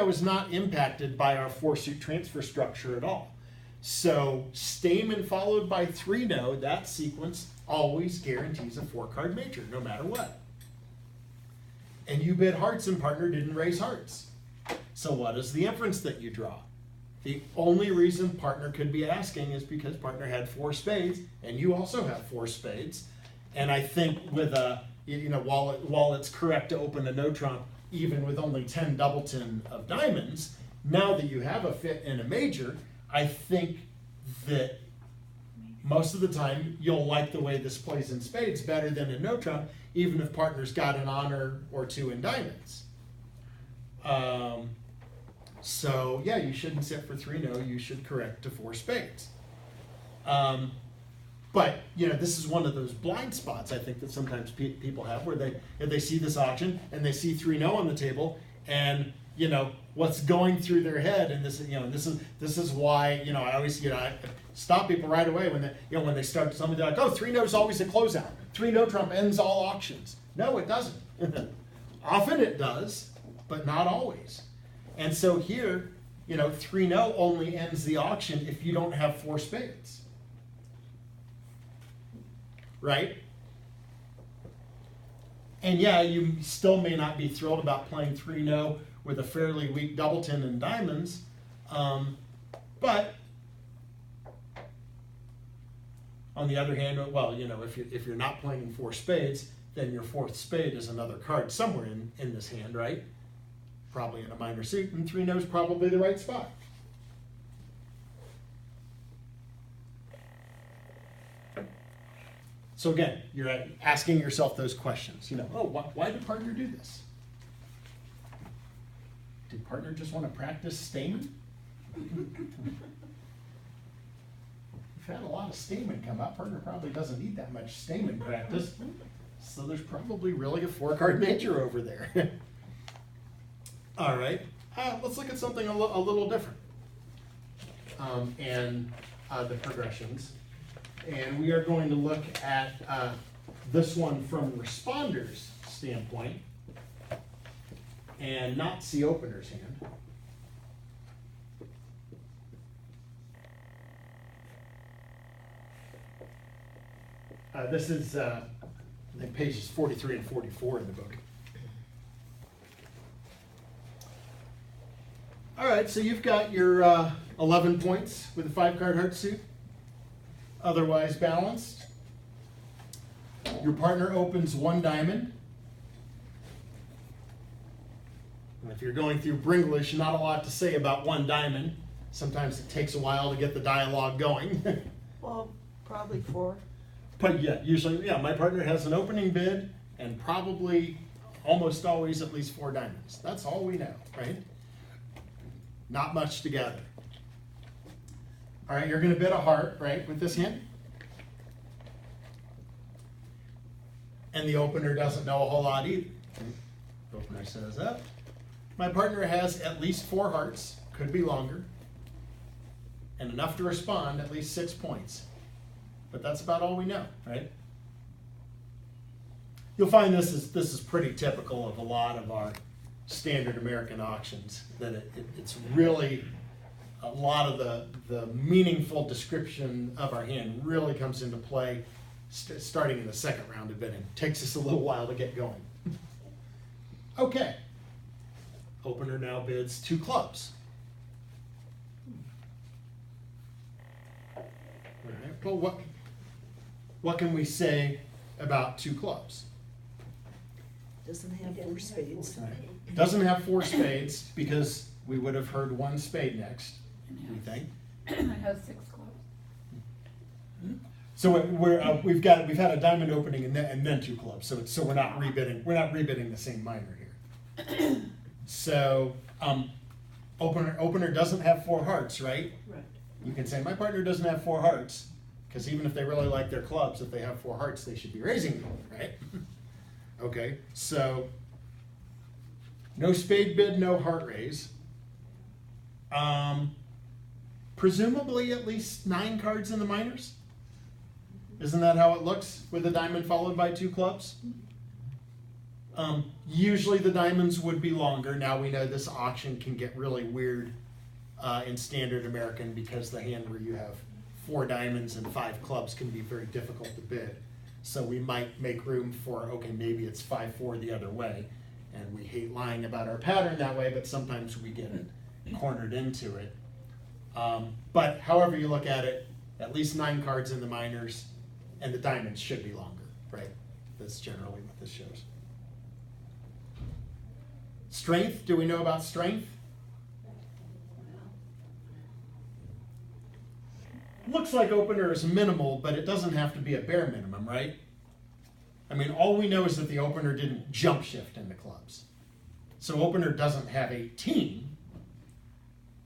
was not impacted by our 4-suit transfer structure at all. So Stamen followed by 3-no, that sequence always guarantees a 4-card major, no matter what. And you bid hearts and partner didn't raise hearts. So what is the inference that you draw? The only reason partner could be asking is because partner had 4 spades and you also have 4 spades. And I think with while it's correct to open a no trump even with only 10 doubleton of diamonds, now that you have a fit and a major, I think that most of the time you'll like the way this plays in spades better than in no trump, even if partner's got an honor or 2 in diamonds. So yeah, you shouldn't sit for 3-no, you should correct to 4 spades. But this is one of those blind spots I think that sometimes people have where if they see this auction and they see 3-no on the table and what's going through their head, and this is why I always I stop people right away when they start something like, oh, 3-no is always a closeout. 3-no trump ends all auctions. No, it doesn't. Often it does, but not always. And so here, 3-no only ends the auction if you don't have 4 spades. Right? And yeah, you still may not be thrilled about playing 3-no with a fairly weak doubleton and diamonds, but on the other hand, well, if you're not playing in 4 spades, then your 4th spade is another card somewhere in this hand, right? Probably in a minor suit, and 3-no is probably the right spot. So again, you're asking yourself those questions. Why did partner do this? Did partner just want to practice Stamen? We've had a lot of Stamen come up. Partner probably doesn't need that much Stamen practice. So there's probably really a 4-card major over there. All right, let's look at something a little different. And the progressions. And we are going to look at this one from responder's standpoint and not see opener's hand. This is I think pages 43 and 44 in the book. All right, so you've got your 11 points with a 5-card heart suit, otherwise balanced. Your partner opens 1 diamond. And if you're going through Bringlish, not a lot to say about 1 diamond. Sometimes it takes a while to get the dialogue going. Well, probably 4. But yeah, usually, my partner has an opening bid and probably almost always at least 4 diamonds. That's all we know, right? Not much to gather. All right, you're going to bid a heart, right, with this hand. And the opener doesn't know a whole lot either. The opener says, my partner has at least 4 hearts, could be longer, and enough to respond, at least 6 points. But that's about all we know, right? You'll find this is pretty typical of a lot of our standard American auctions, that it's really a lot of the meaningful description of our hand really comes into play starting in the 2nd round of bidding. Takes us a little while to get going. Okay. Opener now bids 2 clubs. All right. Well, what can we say about 2 clubs? Doesn't have 4 spades. Right. Doesn't have 4 spades because we would have heard 1 spade next, we think. It has 6 clubs. So we've had a diamond opening and then 2 clubs. So we're not rebidding. We're not rebidding the same minor here. So opener doesn't have 4 hearts, right? Right. You can say my partner doesn't have 4 hearts because even if they really like their clubs, if they have 4 hearts, they should be raising them, right? Okay, so no spade bid, no heart raise. Presumably at least 9 cards in the minors. Isn't that how it looks with a diamond followed by 2 clubs? Usually the diamonds would be longer. Now we know this auction can get really weird in standard American because the hand where you have 4 diamonds and 5 clubs can be very difficult to bid. So we might make room for, okay, maybe it's 5-4 the other way. And we hate lying about our pattern that way, but sometimes we get cornered into it. But however you look at it, at least 9 cards in the minors, and the diamonds should be longer, right? That's generally what this shows. Strength, do we know about strength? Looks like opener is minimal, but it doesn't have to be a bare minimum, right? I mean, all we know is that the opener didn't jump shift into clubs. So opener doesn't have 18,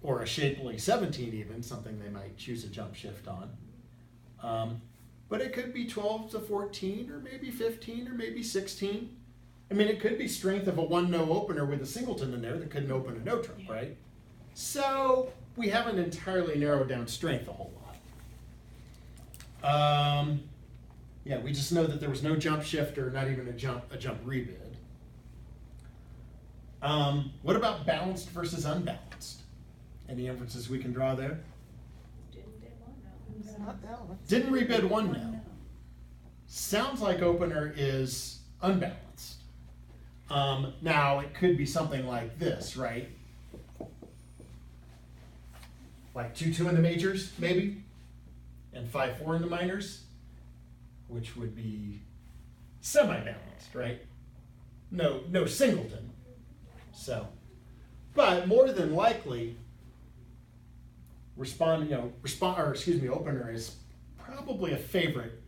or a shapely 17 even, something they might choose a jump shift on. But it could be 12 to 14, or maybe 15, or maybe 16. I mean, it could be strength of a 1-no opener with a singleton in there that couldn't open a no trump, right? So we haven't entirely narrowed down strength a whole lot. Yeah, we just know that there was no jump shift or not even a jump rebid. What about balanced versus unbalanced? Any inferences we can draw there? Not balanced. Didn't rebid 1 no. Sounds like opener is unbalanced. Now it could be something like this, right? Like 2-2 in the majors, maybe, and 5-4 in the minors, which would be semi-balanced, right? No singleton. So, but more than likely, opener is probably a favorite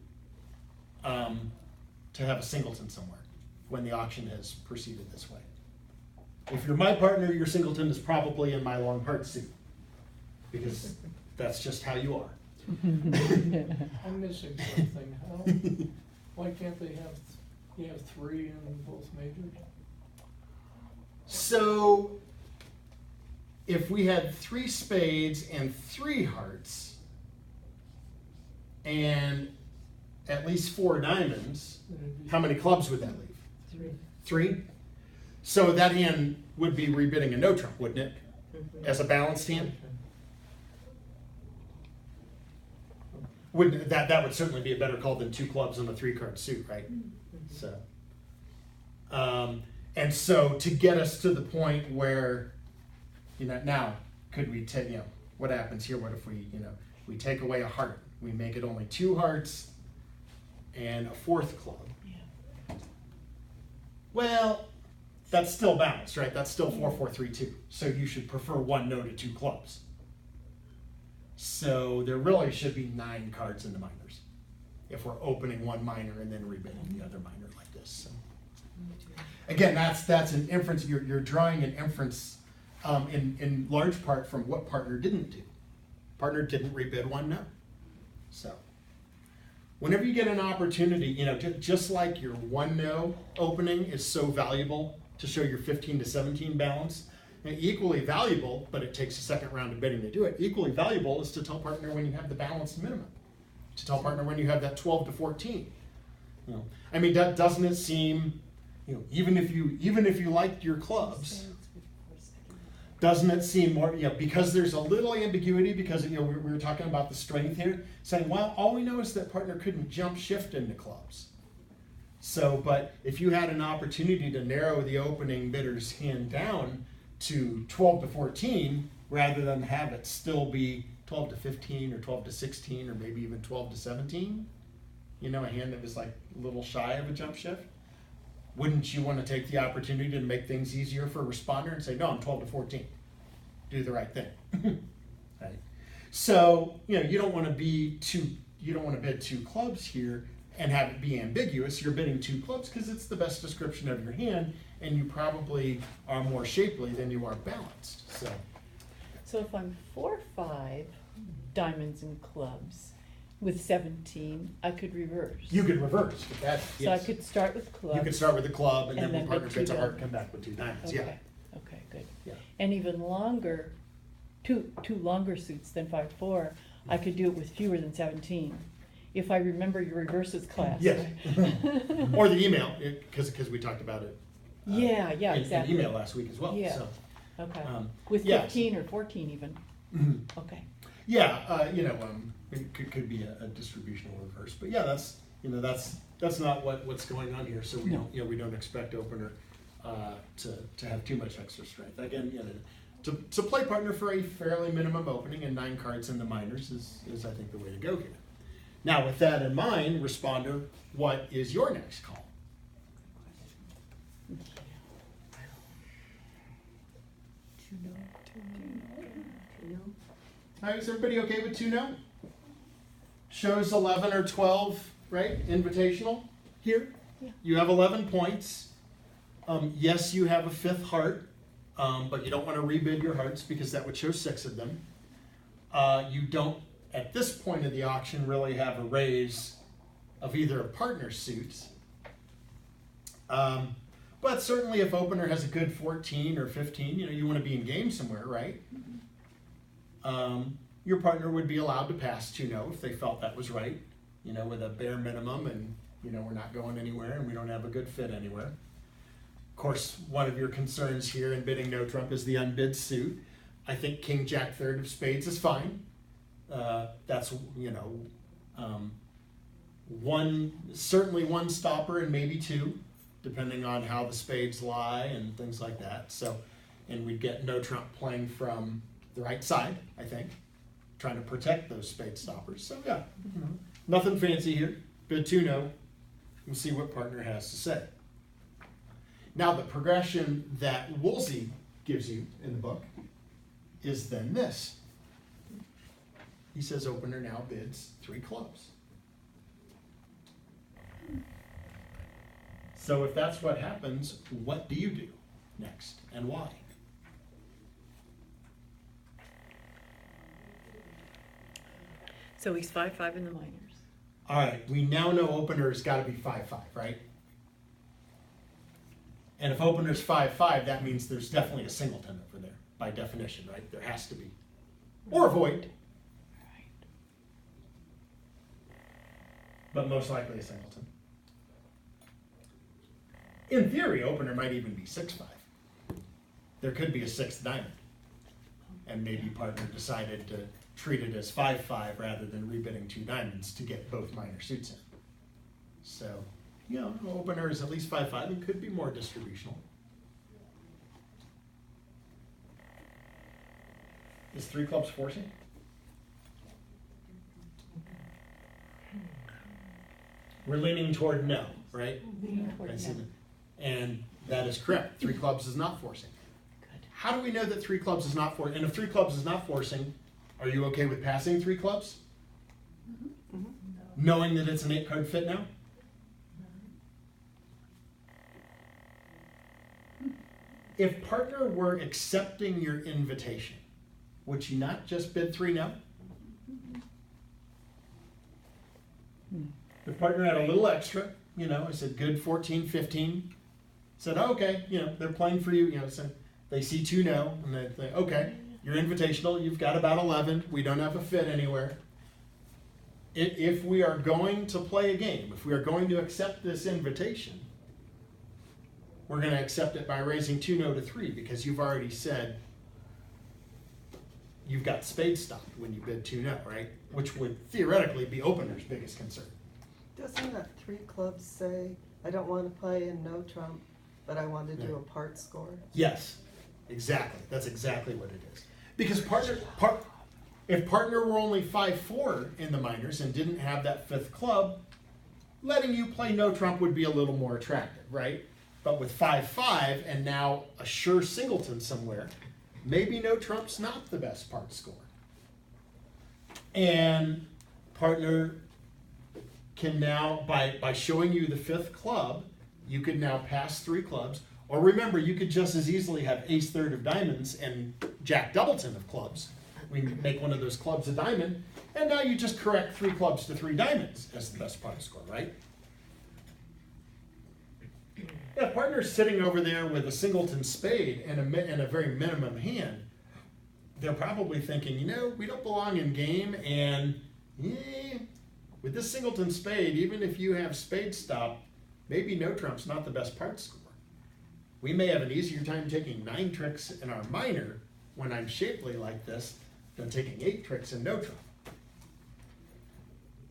to have a singleton somewhere when the auction has proceeded this way. If you're my partner, your singleton is probably in my long heart suit, because that's just how you are. I'm missing something. Why can't they have 3 in both majors? So, if we had 3 spades and 3 hearts, and at least 4 diamonds, how many clubs would that leave? 3? So that hand would be rebidding a no trump, wouldn't it? As a balanced hand? That would certainly be a better call than 2 clubs and a 3-card suit, right? So, and so to get us to the point where, now could we take, what happens here? What if we, we take away a heart, we make it only 2 hearts and a 4th club? Yeah. Well, that's still balanced, right? That's still 4-4-3-2. So you should prefer 1 no to 2 clubs. So there really should be 9 cards in the minors if we're opening 1 minor and then rebidding the other minor like this. So. Again, that's an inference. You're drawing an inference in large part from what partner didn't do. Partner didn't rebid 1 no. So whenever you get an opportunity, just like your 1 no opening is so valuable to show your 15 to 17 balance, and equally valuable, but it takes a second round of bidding to do it, equally valuable is to tell partner when you have the balanced minimum, to tell partner when you have that 12 to 14. I mean, doesn't it seem, even if you liked your clubs, doesn't it seem more, because there's a little ambiguity, because we were talking about the strength here, saying, well, all we know is that partner couldn't jump shift into clubs. So, but if you had an opportunity to narrow the opening bidder's hand down to 12 to 14, rather than have it still be 12 to 15 or 12 to 16 or maybe even 12 to 17, a hand that was like a little shy of a jump shift, wouldn't you want to take the opportunity to make things easier for a responder and say, no, I'm 12 to 14, do the right thing? Right? So, you don't want to bid 2 clubs here and have it be ambiguous. You're bidding 2 clubs because it's the best description of your hand, and you probably are more shapely than you are balanced. So if I'm 4-5 diamonds and clubs with 17, I could reverse. You could reverse. Yes. So I could start with clubs. You could start with the club, and then when bid partner 2 bids a heart, diamonds. come back with 2 diamonds. Okay. Yeah. Okay, good. Yeah. And even longer, two longer suits than 5-4, I could do it with fewer than 17. If I remember your reverses class. Yes. Or the email, because we talked about it Yeah, yeah, in exactly. email last week as well, Yeah. so. Okay, Um, with yeah. 15 or 14 even, Mhm. okay. Yeah, it could be a distributional reverse, but yeah, that's not what's going on here, so No. we don't expect opener to have too much extra strength. Again, to play partner for a fairly minimum opening and 9 cards in the minors is I think the way to go here. Now, with that in mind, responder, what is your next call? All right, is everybody okay with 2-0? Shows 11 or 12, right? Invitational here. Yeah. You have 11 points. Yes, you have a 5th heart, but you don't want to rebid your hearts because that would show 6 of them. You don't, at this point of the auction, really have a raise of either of partner suits. But certainly if opener has a good 14 or 15, you want to be in game somewhere, right? Your partner would be allowed to pass 2-0 if they felt that was right, with a bare minimum and, we're not going anywhere and we don't have a good fit anywhere. Of course, one of your concerns here in bidding no trump is the unbid suit. I think King Jack third of spades is fine. That's, certainly one stopper and maybe 2, depending on how the spades lie and things like that. So, and we'd get no trump playing from the right side, I think, trying to protect those spade stoppers. So yeah, nothing fancy here. Bid 2-0. We'll see what partner has to say. Now the progression that Woolsey gives you in the book is then this. He says opener now bids 3 clubs. So if that's what happens, what do you do next and why? So he's 5-5 in the minors. All right, we now know opener's got to be 5-5, right? And if opener's 5-5, that means there's definitely a singleton over there, by definition, right? There has to be. Or a void. But most likely a singleton. In theory, opener might even be 6-5. There could be a 6th diamond. And maybe partner decided to treat it as 5-5 rather than rebidding 2 diamonds to get both minor suits in. So, opener is at least 5-5 and could be more distributional. Is 3 clubs forcing? We're leaning toward no, right? I see that. And that is correct. 3 clubs is not forcing. Good. How do we know that 3 clubs is not forcing? And if 3 clubs is not forcing, are you okay with passing 3 clubs? Knowing that it's an 8-card fit now? If partner were accepting your invitation, would she not just bid 3 now? If partner had a little extra, I said good 14, 15, said, oh, okay, they're playing for you, so they see 2 no, and they think, okay, you're invitational, you've got about 11, we don't have a fit anywhere. If we are going to play a game, if we are going to accept this invitation, we're going to accept it by raising 2 no to 3 because you've already said you've got spade stopped when you bid 2 no, right? Which would theoretically be opener's biggest concern. Doesn't that 3 clubs say, I don't want to play in no trump, but I want to do a part score? Yes, exactly. That's exactly what it is. Because if partner were only 5-4 in the minors and didn't have that 5th club, letting you play no trump would be a little more attractive, right? But with 5-5 and now a sure singleton somewhere, maybe no trump's not the best part score. And partner can now, by showing you the 5th club, you could now pass 3 clubs. Or remember, you could just as easily have ace third of diamonds and jack doubleton of clubs. We make one of those clubs a diamond, and now you just correct 3 clubs to 3 diamonds as the best part score, right? Yeah, partner's sitting over there with a singleton spade and a very minimum hand. They're probably thinking, we don't belong in game, and with this singleton spade, even if you have spade stop, maybe no trump's not the best part score. we may have an easier time taking 9 tricks in our minor when I'm shapely like this than taking 8 tricks in no trump.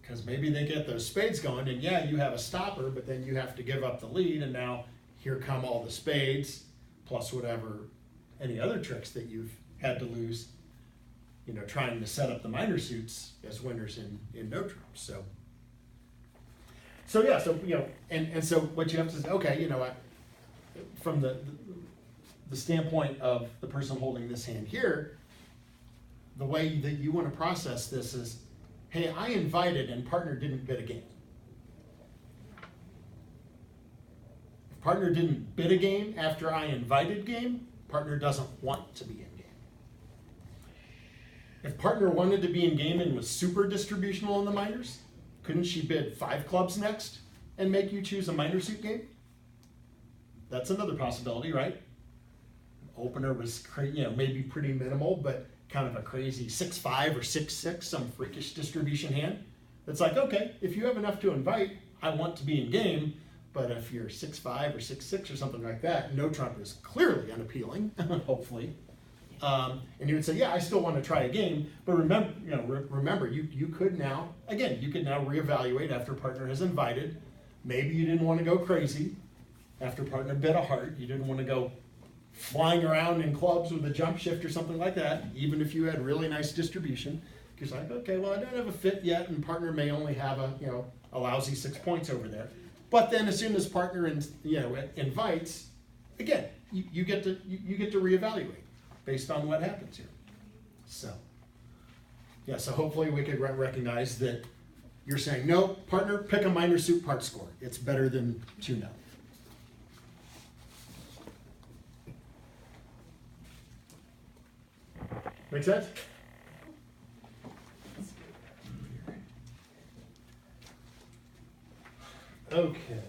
Because maybe they get those spades going, and yeah, you have a stopper, but then you have to give up the lead, and now here come all the spades, plus whatever, any other tricks that you've had to lose, you know, trying to set up the minor suits as winners in no trump. So yeah, so, you know, and so what you have to say, okay, you know what, from the standpoint of the person holding this hand here, the way that you want to process this is, hey, I invited and partner didn't bid a game. If partner didn't bid a game after I invited game, partner doesn't want to be in game. If partner wanted to be in game and was super distributional in the minors, couldn't she bid 5 clubs next and make you choose a minor suit game? That's another possibility, right? Opener was, you know, maybe pretty minimal, but kind of a crazy 6-5 or 6-6, some freakish distribution hand. It's like, okay, if you have enough to invite, I want to be in game, but if you're 6-5 or 6-6 or something like that, no trump is clearly unappealing, hopefully. And you would say, yeah, I still want to try a game, but remember, you know, remember, you could now, again, you could now reevaluate after partner has invited. Maybe you didn't want to go crazy after partner bid a heart. You didn't want to go flying around in clubs with a jump shift or something like that, even if you had really nice distribution. Because like, okay, well, I don't have a fit yet, and partner may only have a lousy 6 points over there. But then as soon as partner invites, again, you get to reevaluate based on what happens here. So yeah, so hopefully we could recognize that you're saying, no, partner, pick a minor suit part score. It's better than 2-0. Make sense? Okay.